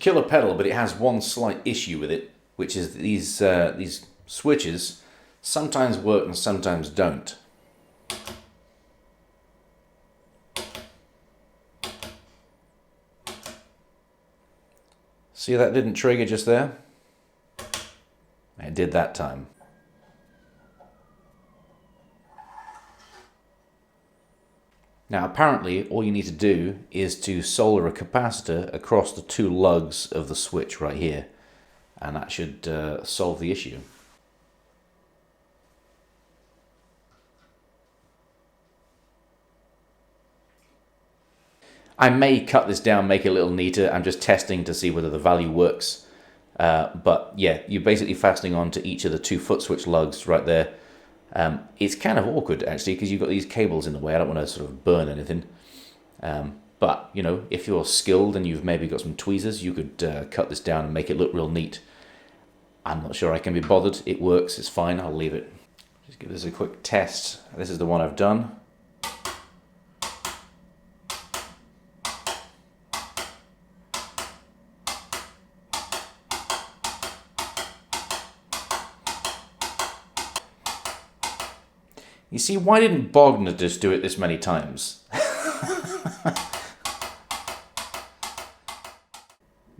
killer pedal, but it has one slight issue with it, which is that these switches sometimes work and sometimes don't. See, that didn't trigger just there? It did that time. Now apparently all you need to do is to solder a capacitor across the two lugs of the switch right here, and that should solve the issue. I may cut this down, make it a little neater. I'm just testing to see whether the value works. But yeah, you're basically fastening onto each of the two foot switch lugs right there. It's kind of awkward actually because you've got these cables in the way. I don't want to sort of burn anything. But you know, if you're skilled and you've maybe got some tweezers, you could cut this down and make it look real neat. I'm not sure I can be bothered. It works, it's fine, I'll leave it. Just give this a quick test. This is the one I've done. You see, why didn't Bogner just do it this many times?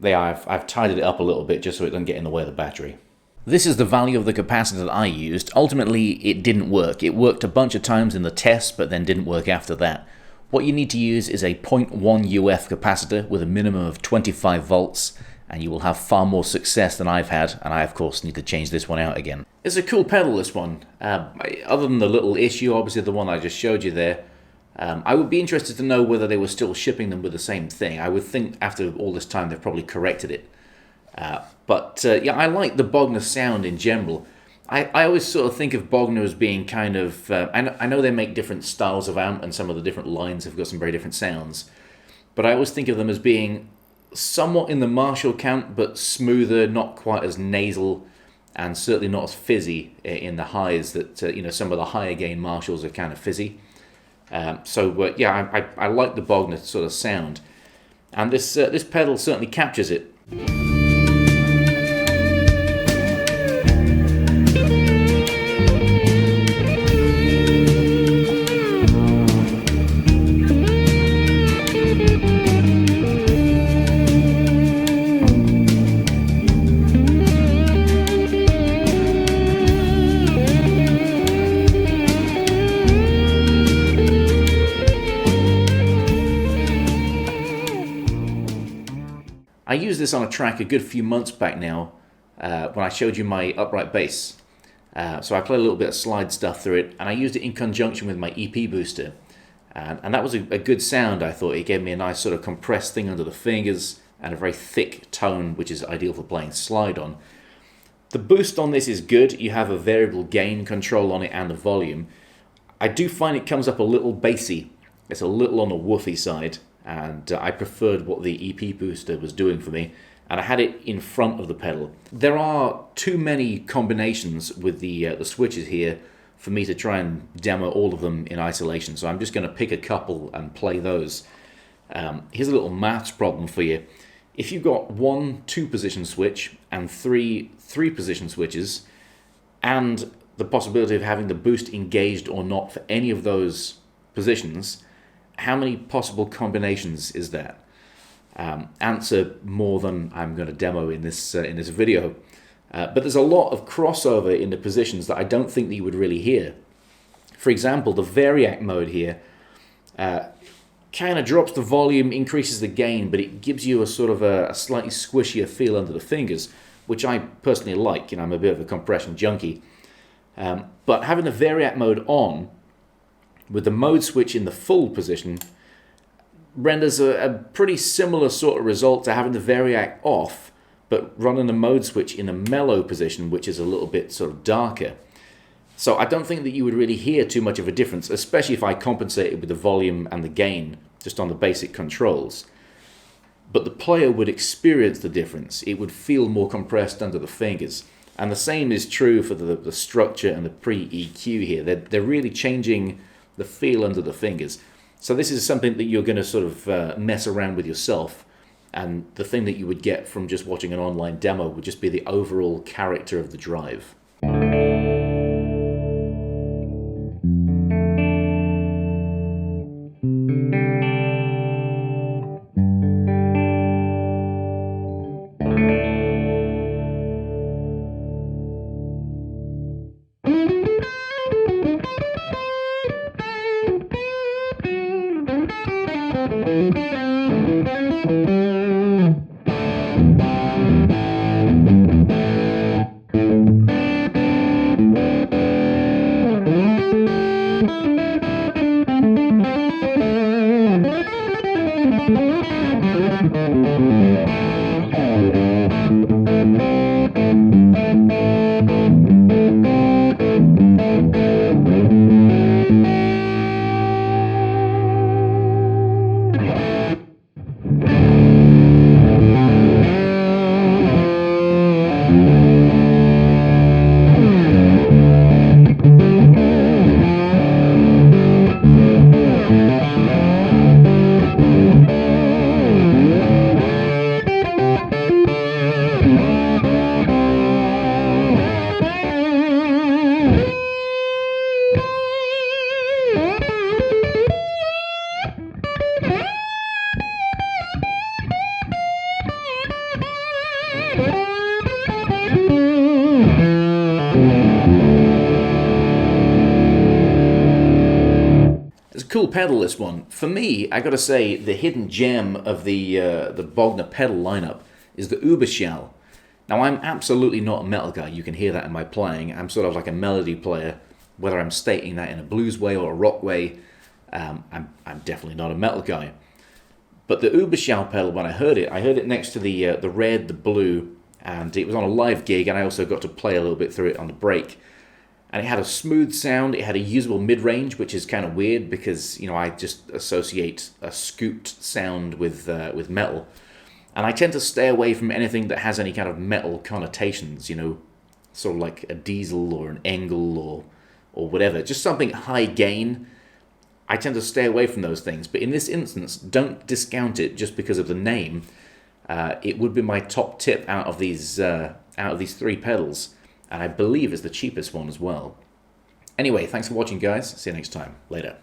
I've tidied it up a little bit just so it doesn't get in the way of the battery. This is the value of the capacitor that I used. Ultimately, it didn't work. It worked a bunch of times in the test, but then didn't work after that. What you need to use is a 0.1 UF capacitor with a minimum of 25 volts, and you will have far more success than I've had, and I of course need to change this one out again. It's a cool pedal, this one. Other than the little issue, obviously the one I just showed you there, I would be interested to know whether they were still shipping them with the same thing. I would think after all this time they've probably corrected it. But yeah, I like the Bogner sound in general. I always sort of think of Bogner as being kind of... I know they make different styles of amp and some of the different lines have got some very different sounds. But I always think of them as being somewhat in the Marshall camp, but smoother, not quite as nasal, and certainly not as fizzy in the highs that, you know, some of the higher gain Marshalls are kind of fizzy. Yeah, I like the Bogner sort of sound. And this pedal certainly captures it. I used this on a track a good few months back now when I showed you my upright bass. So I played a little bit of slide stuff through it, and I used it in conjunction with my EP booster. And that was a good sound, I thought. It gave me a nice sort of compressed thing under the fingers and a very thick tone, which is ideal for playing slide on. The boost on this is good. You have a variable gain control on it and the volume. I do find it comes up a little bassy. It's a little on the woofy side. And I preferred what the EP booster was doing for me, and I had it in front of the pedal. There are too many combinations with the switches here for me to try and demo all of them in isolation, so I'm just going to pick a couple and play those. Here's a little maths problem for you. If you've got one 2-position switch and three 3-position switches, and the possibility of having the boost engaged or not for any of those positions, how many possible combinations is that? Answer more than I'm going to demo in this video. But there's a lot of crossover in the positions that I don't think that you would really hear. For example, the variac mode here kind of drops the volume, increases the gain, but it gives you a sort of a slightly squishier feel under the fingers, which I personally like. You know, I'm a bit of a compression junkie. But having the variac mode on, with the mode switch in the full position, renders a pretty similar sort of result to having the variac off, but running the mode switch in a mellow position, which is a little bit sort of darker. So I don't think that you would really hear too much of a difference, especially if I compensated with the volume and the gain just on the basic controls. But the player would experience the difference. It would feel more compressed under the fingers. And the same is true for the structure and the pre-EQ here. They're really changing the feel under the fingers. So this is something that you're going to sort of mess around with yourself And the thing that you would get from just watching an online demo would just be the overall character of the drive. It's a cool pedal, this one. For me, I gotta say, the hidden gem of the Bogner pedal lineup is the Überschall. Now, I'm absolutely not a metal guy. You can hear that in my playing. I'm sort of like a melody player, whether I'm stating that in a blues way or a rock way. I'm definitely not a metal guy. But the Überschall pedal, when I heard it next to the red, the blue, and it was on a live gig, and I also got to play a little bit through it on the break. And it had a smooth sound, it had a usable mid-range, which is kind of weird because, you know, I just associate a scooped sound with metal. And I tend to stay away from anything that has any kind of metal connotations, you know, sort of like a diesel or an Engel or whatever. Just something high gain. I tend to stay away from those things. But in this instance, don't discount it just because of the name. It would be my top tip out of these three pedals. And I believe it's the cheapest one as well. Anyway, thanks for watching, guys. See you next time. Later.